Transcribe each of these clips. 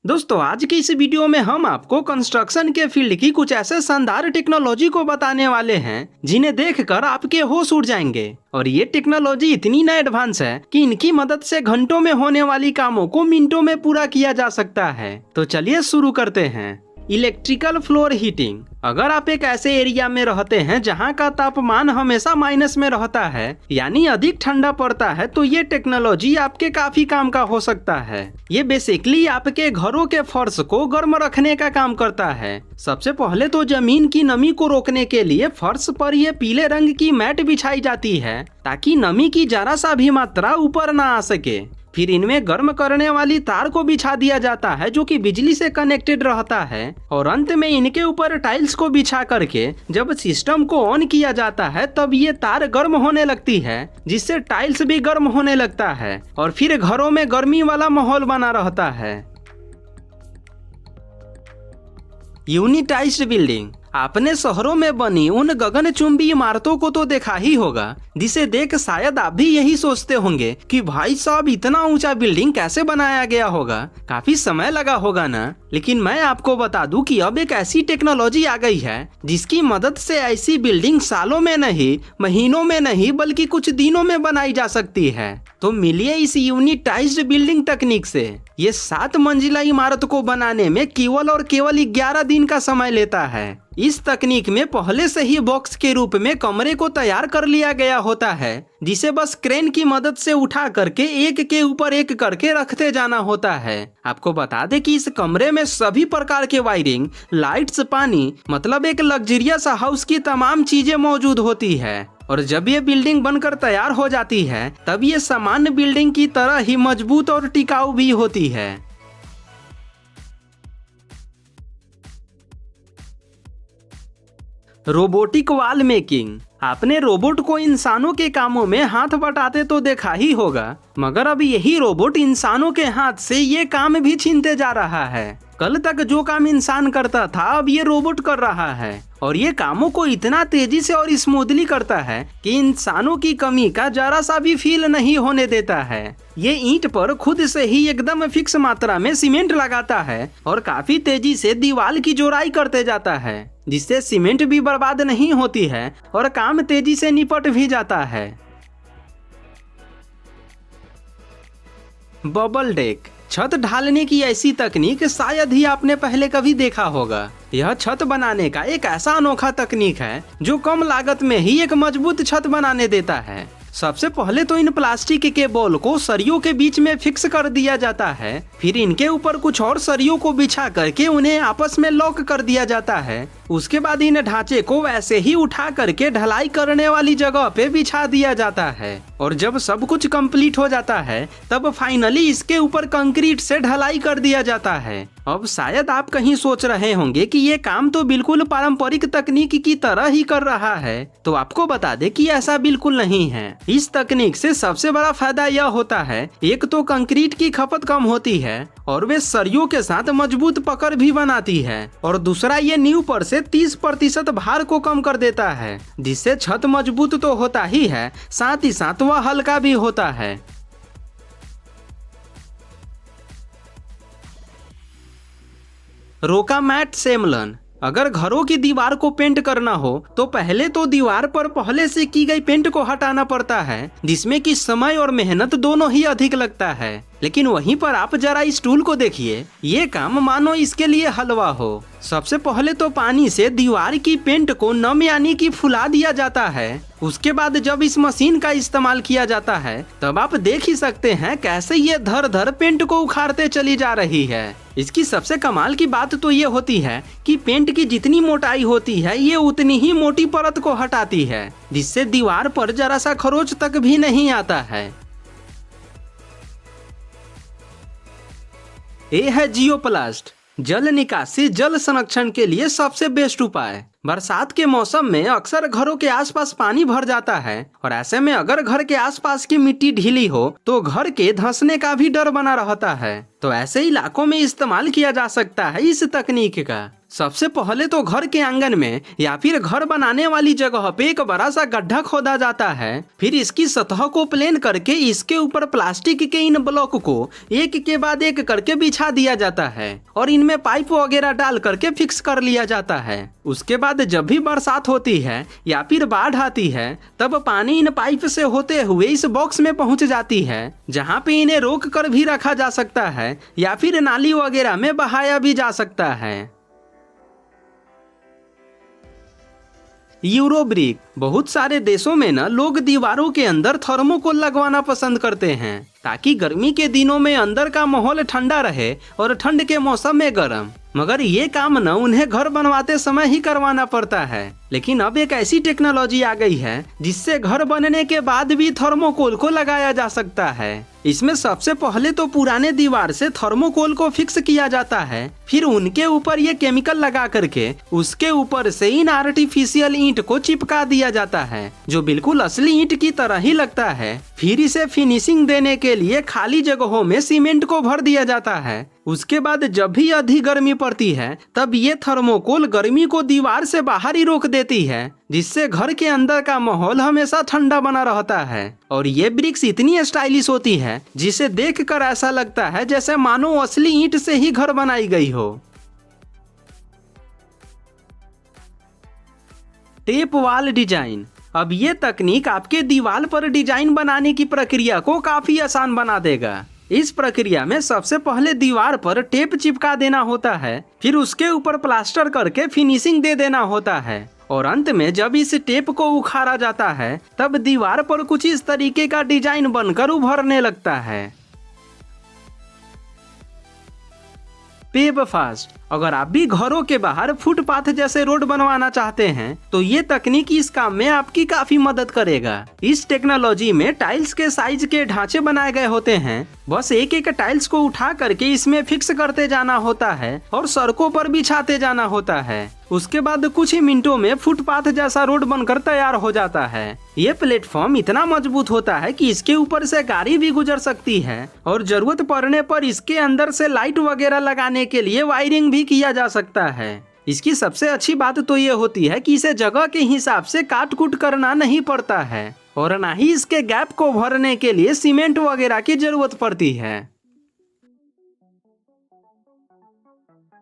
दोस्तों आज की इस वीडियो में हम आपको कंस्ट्रक्शन के फील्ड की कुछ ऐसे शानदार टेक्नोलॉजी को बताने वाले हैं जिन्हें देखकर आपके होश उड़ जाएंगे। और ये टेक्नोलॉजी इतनी ना एडवांस है कि इनकी मदद से घंटों में होने वाली कामों को मिनटों में पूरा किया जा सकता है। तो चलिए शुरू करते हैं। Electrical floor heating. अगर आप एक ऐसे एरिया में रहते हैं जहां का तापमान हमेशा माइनस में रहता है यानी अधिक ठंडा पड़ता है, तो ये टेक्नोलॉजी आपके काफी काम का हो सकता है। ये बेसिकली आपके घरों के फर्श को गर्म रखने का काम करता है। सबसे पहले तो जमीन की नमी को रोकने के लिए फर्श पर ये पीले रंग की मैट बिछाई जाती है ताकि नमी की जरा सा भी मात्रा ऊपर ना आ सके। फिर इनमें गर्म करने वाली तार को बिछा दिया जाता है जो कि बिजली से कनेक्टेड रहता है। और अंत में इनके ऊपर टाइल्स को बिछा करके जब सिस्टम को ऑन किया जाता है तब ये तार गर्म होने लगती है, जिससे टाइल्स भी गर्म होने लगता है और फिर घरों में गर्मी वाला माहौल बना रहता है। यूनिटाइज्ड बिल्डिंग। आपने शहरों में बनी उन गगनचुंबी इमारतों को तो देखा ही होगा, जिसे देख शायद आप भी यही सोचते होंगे कि भाई साहब इतना ऊंचा बिल्डिंग कैसे बनाया गया होगा, काफी समय लगा होगा ना। लेकिन मैं आपको बता दूं कि अब एक ऐसी टेक्नोलॉजी आ गई है जिसकी मदद से ऐसी बिल्डिंग सालों में नहीं, महीनों में नहीं, बल्कि कुछ दिनों में बनाई जा सकती है। तो मिलिए इस यूनिटाइज्ड बिल्डिंग तकनीक से। ये 7 मंजिला इमारत को बनाने में केवल और केवल 11 दिन का समय लेता है। इस तकनीक में पहले से ही बॉक्स के रूप में कमरे को तैयार कर लिया गया होता है, जिसे बस क्रेन की मदद से उठा करके एक के ऊपर एक करके रखते जाना होता है। आपको बता दें कि इस कमरे में सभी प्रकार के वायरिंग, लाइट्स, पानी, मतलब एक लग्जरियस हाउस की तमाम चीजें मौजूद होती है। और जब ये बिल्डिंग बनकर तैयार हो जाती है तब ये सामान्य बिल्डिंग की तरह ही मजबूत और टिकाऊ भी होती है। Robotic wall making. आपने रोबोट को इंसानों के कामों में हाथ बटाते तो देखा ही होगा, मगर अब यही रोबोट इंसानों के हाथ से ये काम भी छीनते जा रहा है। कल तक जो काम इंसान करता था अब ये रोबोट कर रहा है, और ये कामों को इतना तेजी से और स्मूथली करता है कि इंसानों की कमी का जरा सा भी फील नहीं होने देता है। ये ईंट पर खुद से ही एकदम फिक्स मात्रा में सीमेंट लगाता है और काफी तेजी से दीवार की जोड़ाई करते जाता है, जिससे सीमेंट भी बर्बाद नहीं होती है और काम तेजी से निपट भी जाता है। Bubble deck. छत ढालने की ऐसी तकनीक शायद ही आपने पहले कभी देखा होगा। यह छत बनाने का एक ऐसा अनोखा तकनीक है जो कम लागत में ही एक मजबूत छत बनाने देता है। सबसे पहले तो इन प्लास्टिक के बॉल को सरियों के बीच में फिक्स कर दिया जाता है, फिर इनके ऊपर कुछ और सरियों को बिछा करके उन्हें आपस में लॉक कर दिया जाता है। उसके बाद इन ढांचे को वैसे ही उठा करके ढलाई करने वाली जगह पे बिछा दिया जाता है। और जब सब कुछ कंप्लीट हो जाता है तब फाइनली इसके ऊपर कंक्रीट से ढलाई कर दिया जाता है। अब शायद आप कहीं सोच रहे होंगे कि ये काम तो बिल्कुल पारंपरिक तकनीक की तरह ही कर रहा है, तो आपको बता दें कि ऐसा बिल्कुल नहीं है। इस तकनीक से सबसे बड़ा फायदा यह होता है, एक तो कंक्रीट की खपत कम होती है और वे सरियों के साथ मजबूत पकड़ भी बनाती है, और दूसरा ये नींव पर से 30% भार को कम कर देता है, जिससे छत मजबूत तो होता ही है, साथ ही साथ वह हल्का भी होता है। रोका मैट सेमलन। अगर घरों की दीवार को पेंट करना हो तो पहले तो दीवार पर पहले से की गई पेंट को हटाना पड़ता है, जिसमें कि समय और मेहनत दोनों ही अधिक लगता है। लेकिन वहीं पर आप जरा इस टूल को देखिए, ये काम मानो इसके लिए हलवा हो। सबसे पहले तो पानी से दीवार की पेंट को नम यानी कि फुला दिया जाता है। उसके बाद जब इस मशीन का इस्तेमाल किया जाता है तब आप देख ही सकते हैं कैसे ये धर धर पेंट को उखाड़ते चली जा रही है। इसकी सबसे कमाल की बात तो ये होती है कि पेंट की जितनी मोटाई होती है ये उतनी ही मोटी परत को हटाती है, जिससे दीवार पर जरा सा खरोच तक भी नहीं आता है। ये है जियोप्लास्ट। जल निकासी जल संरक्षण के लिए सबसे बेस्ट उपाय। बरसात के मौसम में अक्सर घरों के आसपास पानी भर जाता है, और ऐसे में अगर घर के आसपास की मिट्टी ढीली हो तो घर के धंसने का भी डर बना रहता है। तो ऐसे इलाकों में इस्तेमाल किया जा सकता है इस तकनीक का। सबसे पहले तो घर के आंगन में या फिर घर बनाने वाली जगह पे एक बड़ा सा गड्ढा खोदा जाता है। फिर इसकी सतह को प्लेन करके इसके ऊपर प्लास्टिक के इन ब्लॉक को एक के बाद एक करके बिछा दिया जाता है और इनमें पाइप वगैरह डाल करके फिक्स कर लिया जाता है। उसके बाद जब भी बरसात होती है या फिर बाढ़ आती है तब पानी इन पाइप से होते हुए इस बॉक्स में पहुंच जाती है, जहां पे इन्हें रोक कर भी रखा जा सकता है या फिर नाली वगैरह में बहाया भी जा सकता है। यूरोब्रिक। बहुत सारे देशों में न लोग दीवारों के अंदर थर्मोकोल लगवाना पसंद करते हैं ताकि गर्मी के दिनों में अंदर का माहौल ठंडा रहे और ठंड के मौसम में गर्म। मगर ये काम न उन्हें घर बनवाते समय ही करवाना पड़ता है। लेकिन अब एक ऐसी टेक्नोलॉजी आ गई है जिससे घर बनने के बाद भी थर्मोकोल को लगाया जा सकता है। इसमें सबसे पहले तो पुराने दीवार से थर्मोकोल को फिक्स किया जाता है, फिर उनके ऊपर ये केमिकल लगा करके उसके ऊपर से इन आर्टिफिशियल ईंट को चिपका दिया जाता है जो बिल्कुल असली ईंट की तरह ही लगता है। फिर इसे फिनिशिंग देने के लिए खाली जगहों में सीमेंट को भर दिया जाता है। उसके बाद जब भी अधिक गर्मी पड़ती है तब ये थर्मोकोल गर्मी को दीवार से बाहर ही रोक देती है, जिससे घर के अंदर का माहौल हमेशा ठंडा बना रहता है। और ये ब्रिक्स इतनी स्टाइलिश होती है जिसे देखकर ऐसा लगता है जैसे मानो असली ईंट से ही घर बनाई गई हो। Tape wall design. अब ये तकनीक आपके दीवार पर डिजाइन बनाने की प्रक्रिया को काफी आसान बना देगा। इस प्रक्रिया में सबसे पहले दीवार पर टेप चिपका देना होता है, फिर उसके ऊपर प्लास्टर करके फिनिशिंग दे देना होता है और अंत में जब इस टेप को उखाड़ा जाता है तब दीवार पर कुछ इस तरीके का डिजाइन बनकर उभरने लगता है। Pave fast. अगर आप भी घरों के बाहर फुटपाथ जैसे रोड बनवाना चाहते हैं तो ये तकनीक इस काम में आपकी काफी मदद करेगा। इस टेक्नोलॉजी में टाइल्स के साइज के ढांचे बनाए गए होते हैं, बस एक एक टाइल्स को उठा करके इसमें फिक्स करते जाना होता है और सड़कों पर बिछाते जाना होता है। उसके बाद कुछ ही मिनटों में फुटपाथ जैसा रोड बनकर तैयार हो जाता है। ये प्लेटफॉर्म इतना मजबूत होता है कि इसके ऊपर से गाड़ी भी गुजर सकती है और जरूरत पड़ने पर इसके अंदर से लाइट वगैरह लगाने के लिए वायरिंग भी किया जा सकता है। इसकी सबसे अच्छी बात तो ये होती है कि इसे जगह के हिसाब से काट कूट करना नहीं पड़ता है और ना ही इसके गैप को भरने के लिए सीमेंट वगैरह की जरूरत पड़ती है।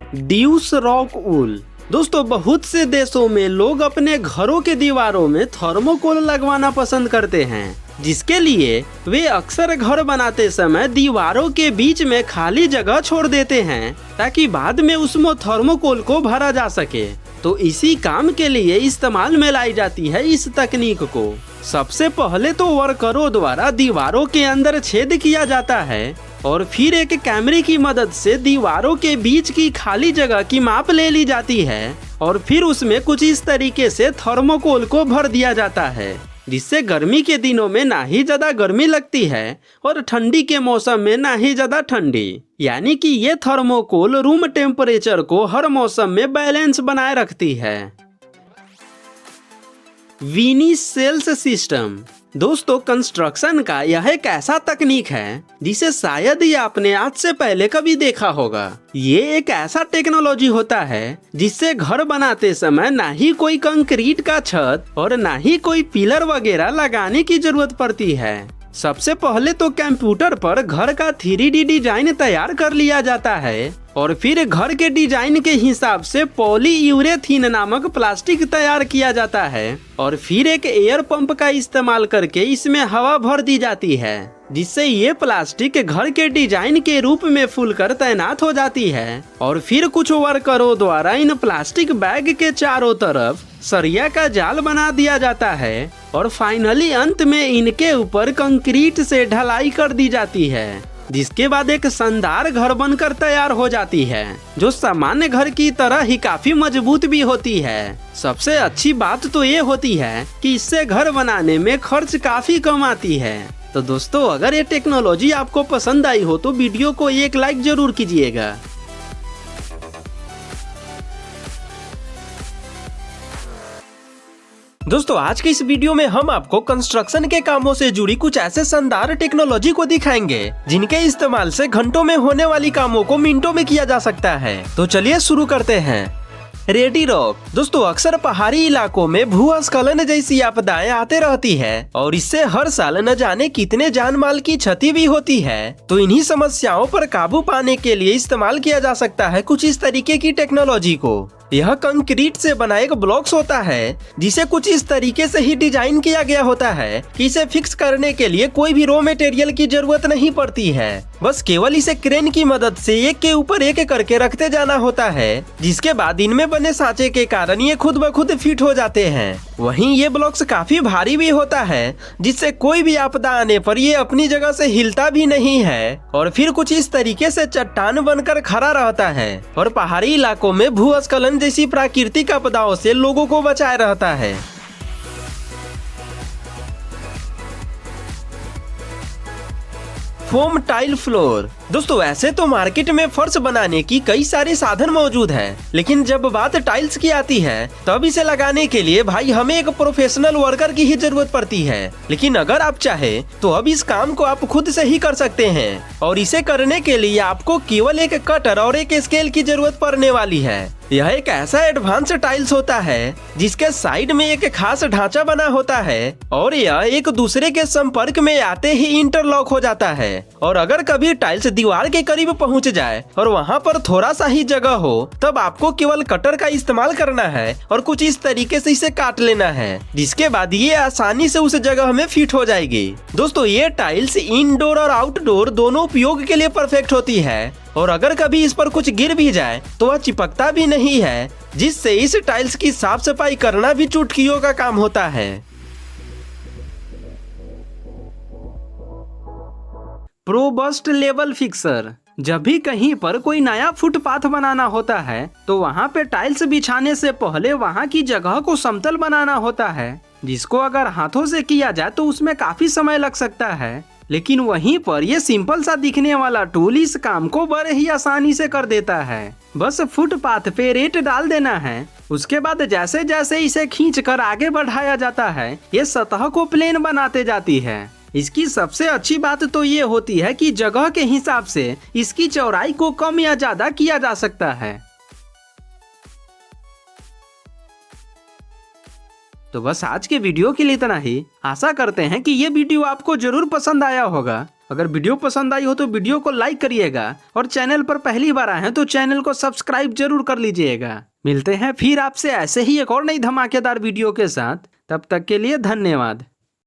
ड्यूस रॉक वूल। दोस्तों, बहुत से देशों में लोग अपने घरों के दीवारों में थर्मोकोल लगवाना पसंद करते हैं, जिसके लिए वे अक्सर घर बनाते समय दीवारों के बीच में खाली जगह छोड़ देते हैं ताकि बाद में उसमें थर्मोकोल को भरा जा सके। तो इसी काम के लिए इस्तेमाल में लाई जाती है इस तकनीक को। सबसे पहले तो वर्करों द्वारा दीवारों के अंदर छेद किया जाता है और फिर एक कैमरे की मदद से दीवारों के बीच की खाली जगह की माप ले ली जाती है और फिर उसमें कुछ इस तरीके से थर्मोकोल को भर दिया जाता है, जिससे गर्मी के दिनों में ना ही ज्यादा गर्मी लगती है और ठंडी के मौसम में ना ही ज्यादा ठंडी। यानी कि ये थर्मोकोल रूम टेम्परेचर को हर मौसम में बैलेंस बनाए रखती है। वीनी सेल्स सिस्टम। दोस्तों, कंस्ट्रक्शन का यह एक ऐसा तकनीक है जिसे शायद ही आपने आज से पहले कभी देखा होगा। ये एक ऐसा टेक्नोलॉजी होता है जिससे घर बनाते समय ना ही कोई कंक्रीट का छत और ना ही कोई पिलर वगैरह लगाने की जरूरत पड़ती है। सबसे पहले तो कंप्यूटर पर घर का 3D डिजाइन तैयार कर लिया जाता है और फिर घर के डिजाइन के हिसाब से पॉलीयूरेथीन नामक प्लास्टिक तैयार किया जाता है और फिर एक एयर पंप का इस्तेमाल करके इसमें हवा भर दी जाती है, जिससे ये प्लास्टिक घर के डिजाइन के रूप में फूलकर तैनात हो जाती है। और फिर कुछ वर्करों द्वारा इन प्लास्टिक बैग के चारों तरफ सरिया का जाल बना दिया जाता है और फाइनली अंत में इनके ऊपर कंक्रीट से ढलाई कर दी जाती है, जिसके बाद एक शानदार घर बनकर तैयार हो जाती है, जो सामान्य घर की तरह ही काफी मजबूत भी होती है। सबसे अच्छी बात तो ये होती है कि इससे घर बनाने में खर्च काफी कम आती है। तो दोस्तों, अगर ये टेक्नोलॉजी आपको पसंद आई हो तो वीडियो को एक लाइक जरूर कीजिएगा। दोस्तों, आज के इस वीडियो में हम आपको कंस्ट्रक्शन के कामों से जुड़ी कुछ ऐसे शानदार टेक्नोलॉजी को दिखाएंगे जिनके इस्तेमाल से घंटों में होने वाली कामों को मिनटों में किया जा सकता है। तो चलिए शुरू करते हैं। Ready rock. दोस्तों अक्सर पहाड़ी इलाकों में भूस्खलन जैसी आपदाएं आते रहती है और इससे हर साल न जाने कितने जान माल की क्षति भी होती है। तो इन्हीं समस्याओं पर काबू पाने के लिए इस्तेमाल किया जा सकता है कुछ इस तरीके की टेक्नोलॉजी को। यह कंक्रीट से बना एक ब्लॉक्स होता है जिसे कुछ इस तरीके से ही डिजाइन किया गया होता है कि इसे फिक्स करने के लिए कोई भी रॉ मटेरियल की जरूरत नहीं पड़ती है। बस केवल इसे क्रेन की मदद से एक के ऊपर एक करके रखते जाना होता है, जिसके बाद इनमें बने सांचे के कारण ये खुद ब खुद फिट हो जाते हैं। वहीं ये ब्लॉक्स काफी भारी भी होता है, जिससे कोई भी आपदा आने पर ये अपनी जगह से हिलता भी नहीं है और फिर कुछ इस तरीके से चट्टान बनकर खड़ा रहता है और पहाड़ी इलाकों में भूस्खलन जैसी प्राकृतिक आपदाओं से लोगों को बचाए रहता है। Foam tile floor. दोस्तों ऐसे तो मार्केट में फर्श बनाने की कई सारे साधन मौजूद हैं, लेकिन जब बात टाइल्स की आती है तब इसे लगाने के लिए भाई हमें एक प्रोफेशनल वर्कर की ही जरूरत पड़ती है। लेकिन अगर आप चाहे तो अब इस काम को आप खुद से ही कर सकते हैं और इसे करने के लिए आपको केवल एक कटर और एक स्केल की जरूरत पड़ने वाली है। यह एक ऐसा एडवांस टाइल्स होता है जिसके साइड में एक खास ढांचा बना होता है और यह एक दूसरे के संपर्क में आते ही इंटरलॉक हो जाता है। और अगर कभी टाइल्स दीवार के करीब पहुंच जाए और वहां पर थोड़ा सा ही जगह हो तब आपको केवल कटर का इस्तेमाल करना है और कुछ इस तरीके से इसे काट लेना है, जिसके बाद ये आसानी से उस जगह में फिट हो जाएगी। दोस्तों ये टाइल्स इंडोर और आउटडोर दोनों उपयोग के लिए परफेक्ट होती है और अगर कभी इस पर कुछ गिर भी जाए तो वह चिपकता भी नहीं है, जिससे इस टाइल्स की साफ सफाई करना भी चुटकियों का काम होता है। प्रोबस्ट लेवल फिक्सर। जब भी कहीं पर कोई नया फुटपाथ बनाना होता है तो वहाँ पे टाइल्स बिछाने से पहले वहाँ की जगह को समतल बनाना होता है, जिसको अगर हाथों से किया जाए तो उसमें काफी समय लग सकता है। लेकिन वहीं पर यह सिंपल सा दिखने वाला टूल इस काम को बड़े ही आसानी से कर देता है। बस फुटपाथ पे रेत डाल देना है, उसके बाद जैसे जैसे इसे खींचकर आगे बढ़ाया जाता है ये सतह को प्लेन बनाते जाती है। इसकी सबसे अच्छी बात तो ये होती है कि जगह के हिसाब से इसकी चौड़ाई को कम या ज्यादा किया जा सकता है। तो बस आज के वीडियो के लिए इतना ही। आशा करते हैं कि ये वीडियो आपको जरूर पसंद आया होगा। अगर वीडियो पसंद आई हो तो वीडियो को लाइक करिएगा और चैनल पर पहली बार आए हैं तो चैनल को सब्सक्राइब जरूर कर लीजिएगा। मिलते हैं फिर आपसे ऐसे ही एक और नई धमाकेदार वीडियो के साथ। तब तक के लिए धन्यवाद।